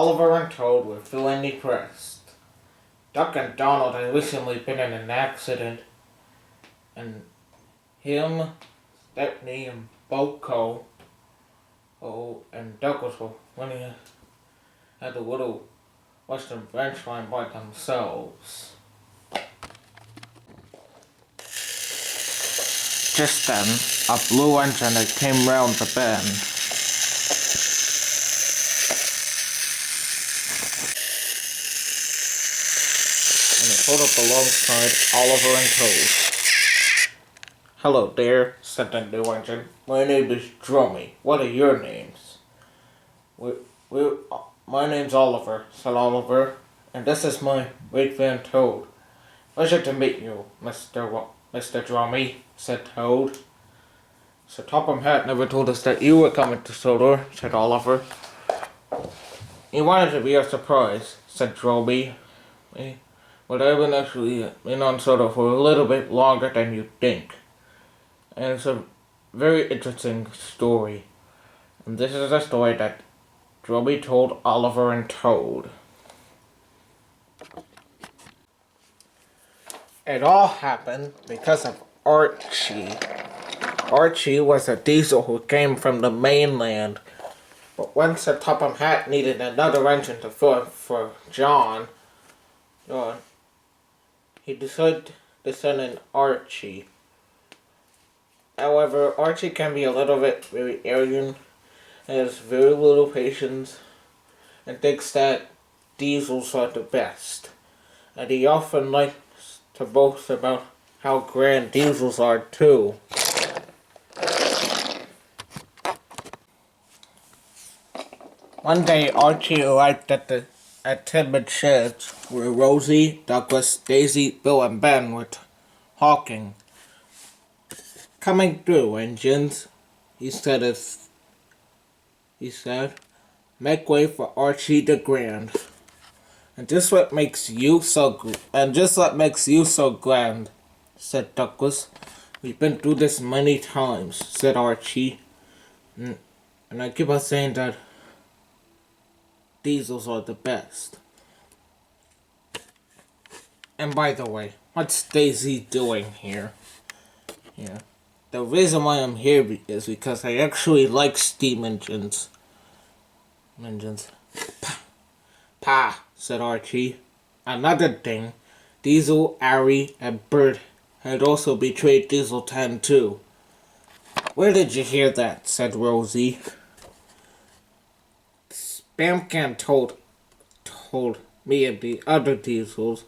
Oliver and Toad were feeling depressed. Duck and Donald had recently been in an accident, and him, Stepney, and Boco, and Duck was running at the little western branch line by themselves. Just then, a blue engine that came round the bend. And it pulled up alongside Oliver and Toad. "Hello there," said the new engine. "My name is Dromae. What are your names?" My name's Oliver," said Oliver, "and this is my Workman Toad." "Pleasure to meet you, Mr. Dromae," said Toad. "So Topham Hatt never told us that you were coming to Sodor," said Oliver. "He wanted to be a surprise," said Dromae. "But I've been actually been on Sodor for a little bit longer than you think. And it's a very interesting story. And this is a story that Dromae told Oliver and Toad. It all happened because of Archey. Archey was a diesel who came from the mainland, but when Sir Topham Hatt needed another engine to fill for John, he decided to send in Archey. However, Archey can be a little bit very arrogant, has very little patience, and thinks that diesels are the best. And he often likes to boast about how grand diesels are too. One day, Archey arrived at Tidman's sheds, where Rosie, Douglas, Daisy, Bill, and Ben were hawking. "Coming through, engines," he said, "make way for Archey the Grand. And just what makes you so grand," said Douglas. "We've been through this many times," said Archey. And I keep on saying that diesels are the best. And by the way, what's Daisy doing here? Yeah. The reason why I'm here is because I actually like steam engines. "Pah," said Archey. Another thing, Diesel, Arry, and Bert had also betrayed Diesel 10 too. "Where did you hear that?" said Rosie. "Spamcan told me and the other Diesels,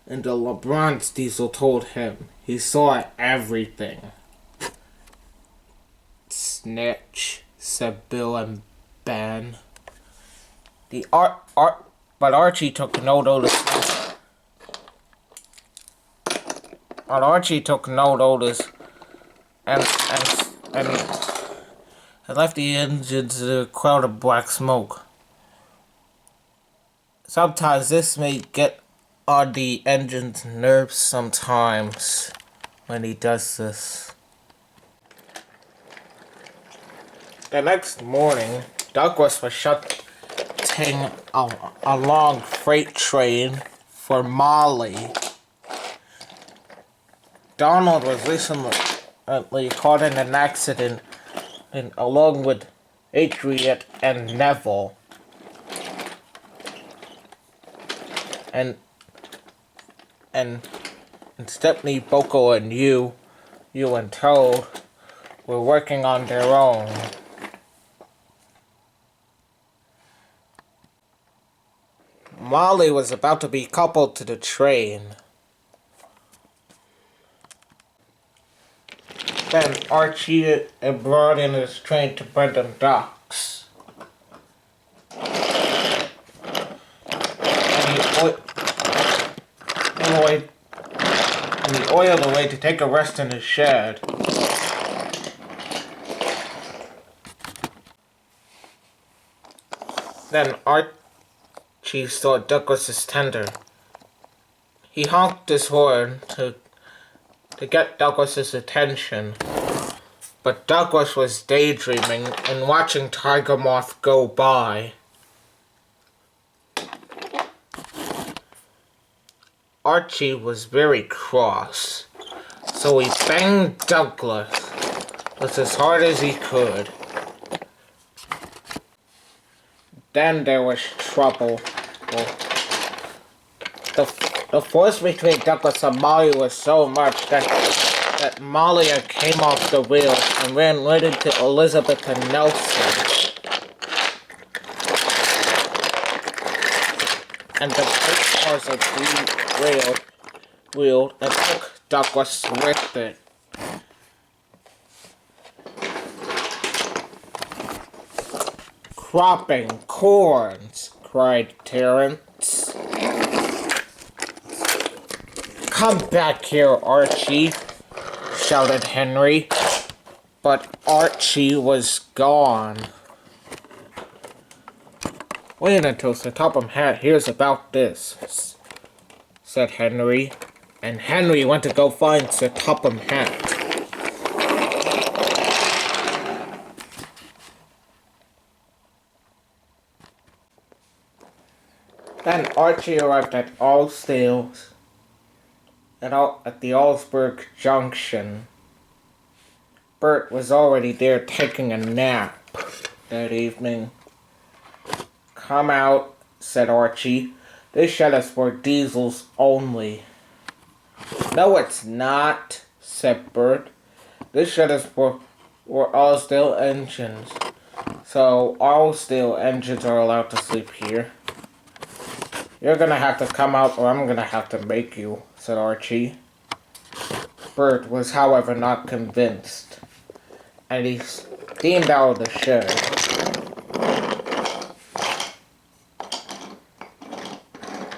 and the LeBron's Diesel told him. He saw everything." "Snitch," said Bill and Ben. But Archey took no notice. And left the engines in a cloud of black smoke. Sometimes this may get on the engine's nerves sometimes when he does this. The next morning, Douglas was shutting a long freight train for Molly. Donald was recently caught in an accident along with Patriot and Neville. And Stepney, Boco, and you and Toad were working on their own. Molly was about to be coupled to the train. Then Archey brought in his train to Brendan Docks. And he oiled away to take a rest in his shed. Then Archey saw Douglas's tender. He honked his horn to get Douglas's attention, but Douglas was daydreaming and watching Tiger Moth go by. Archey was very cross, so he banged Douglas with as hard as he could. Then there was trouble. Well, the force between Douglas and Molly was so much that Molly came off the wheel and ran right into Elizabeth and Nelson. And the brake cars of wheeled and took Douglas with it. Cropping corns, cried Terence. Come back here, Archey, shouted Henry. But Archey was gone. Wait until Sir Topham Hatt hears about this, said Henry. And Henry went to go find Sir Topham Hatt. Then Archey arrived at Allsdale's, at the Allsburg Junction. Bert was already there taking a nap that evening. Come out, said Archey. This shed is for diesels only. No, it's not, said Bert. This shed is for Allsdale engines. So Allsdale engines are allowed to sleep here. You're gonna have to come out or I'm gonna have to make you, said Archey. Bert was, however, not convinced, and he steamed out of the shed.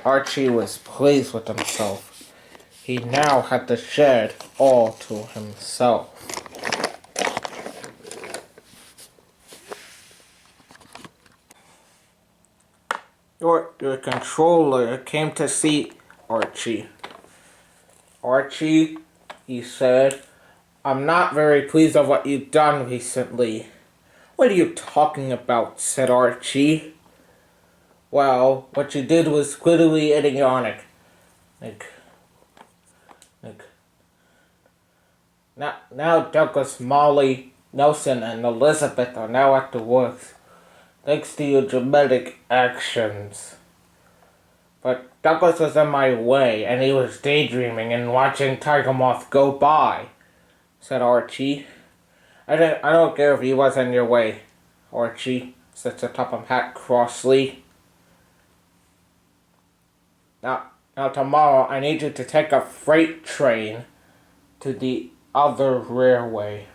Archey was pleased with himself. He now had the shed all to himself. Your controller came to see Archey. Archey, he said, I'm not very pleased with what you've done recently. What are you talking about, said Archey. Well, what you did was clearly idiotic. Now Douglas, Molly, Nelson, and Elizabeth are now at the works, thanks to your dramatic actions. But Douglas was in my way, and he was daydreaming and watching Tiger Moth go by, said Archey. I don't care if he was in your way, Archey, said Sir Topham Hatt crossly. Now tomorrow I need you to take a freight train to the other railway.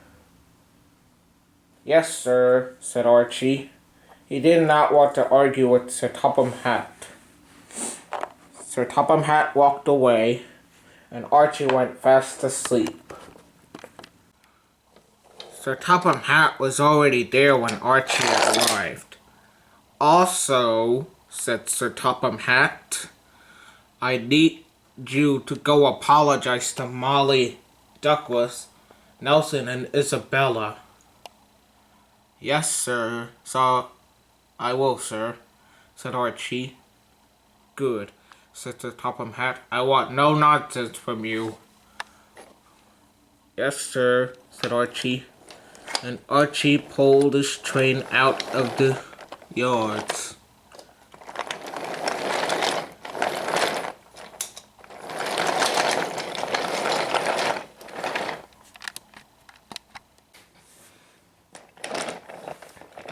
Yes, sir, said Archey. He did not want to argue with Sir Topham Hatt. Sir Topham Hatt walked away, and Archey went fast asleep. Sir Topham Hatt was already there when Archey arrived. Also, said Sir Topham Hatt, I need you to go apologize to Molly, Douglas, Nelson, and Isabella. Yes, sir. So, I will, sir, said Archey. Good, said Sir Topham Hatt. I want no nonsense from you. Yes, sir, said Archey. And Archey pulled his train out of the yards.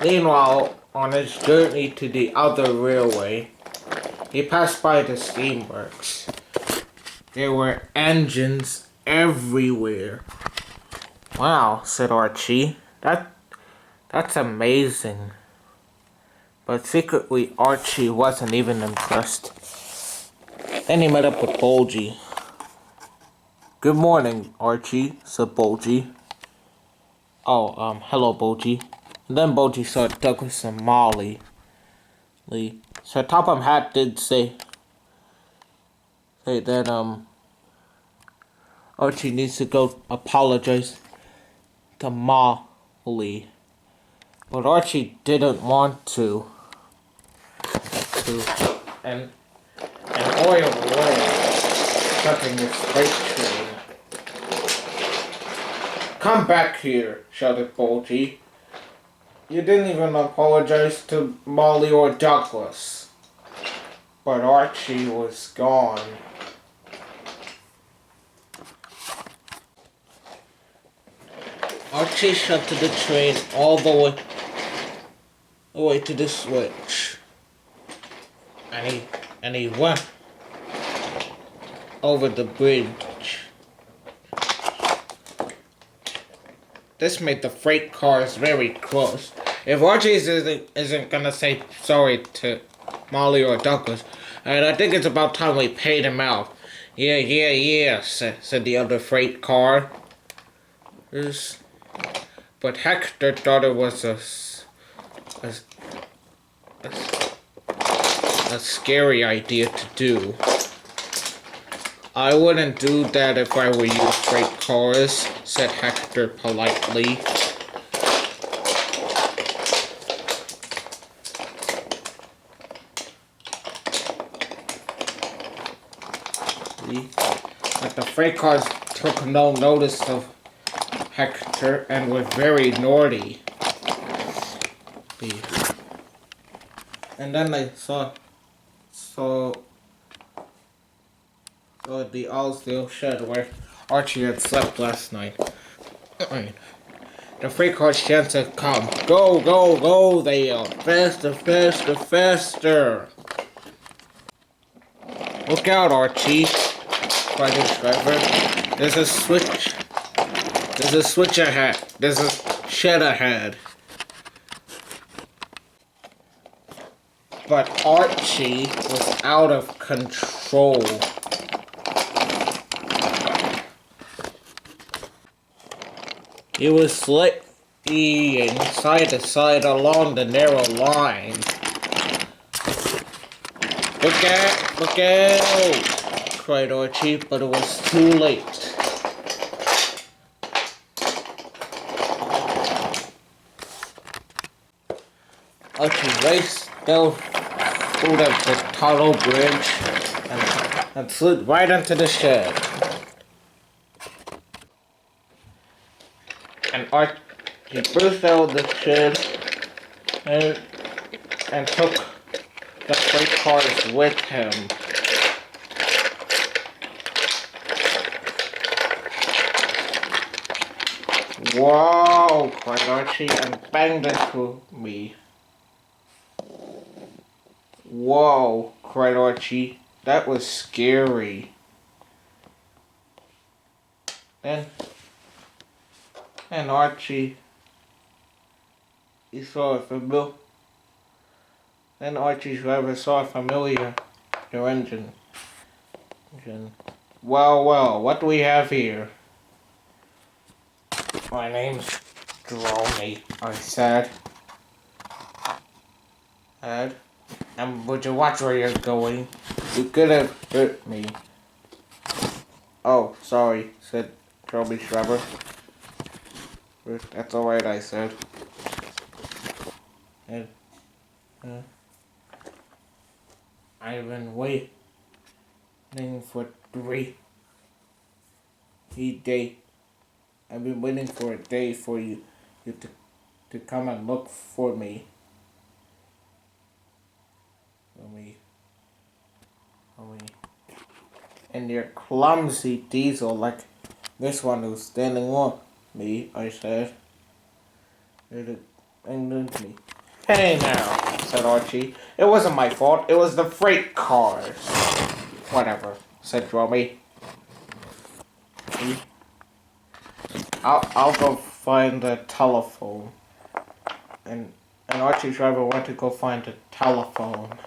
Meanwhile, on his journey to the other railway, he passed by the steamworks. There were engines everywhere. Wow, said Archey. That's amazing. But secretly, Archey wasn't even impressed. Then he met up with Bulgy. Good morning, Archey, said Bulgy. Hello, Bulgy. And then Bulgy saw Douglas and Molly. Sir Topham Hatt did say that, Archey needs to go apologize to Molly. But Archey didn't want to. And oil. shutting his freight train. Come back here, shouted Bulgy. You didn't even apologize to Molly or Douglas. But Archey was gone. Archey shunted the train all the way to the switch. And he went over the bridge. This made the freight cars very close. If Archie isn't gonna say sorry to Molly or Douglas, and I think it's about time we paid him out. Yeah, said the other freight car. But Hector thought it was a scary idea to do. I wouldn't do that if I were you, freight cars, said Hector politely. But the freight cars took no notice of Hector and were very naughty. And then they saw the all-steel shed where Archie had slept last night. The freight cars chance to come. Go, they yelled. Faster. Look out, Archie, cried his driver. There's a switch ahead. There's a shed ahead. But Archie was out of control. He was slaying side to side along the narrow line. Look out! Cried Archie, but it was too late. Archie raced down through the tunnel bridge and slid right into the shed. And Archie burst out of the shed and took the freight cars with him. Whoa! Cried Archie and banged into me. Whoa! Cried Archie. That was scary. And Archie, he saw a familiar. Then Archie's driver saw a familiar engine. Well, what do we have here? My name's Dromae, I said. And would you watch where you're going? You could have hurt me. Oh, sorry, said Dromae's driver. That's alright, I said. And I've been waiting for 3 days. I've been waiting for a day for you to come and look for me. And your clumsy diesel like this one who's standing on me, I said. And me. Hey now, said Archie. It wasn't my fault, it was the freight cars. Whatever, said Dromae. I'll go find the telephone. And Archie's driver went to go find the telephone.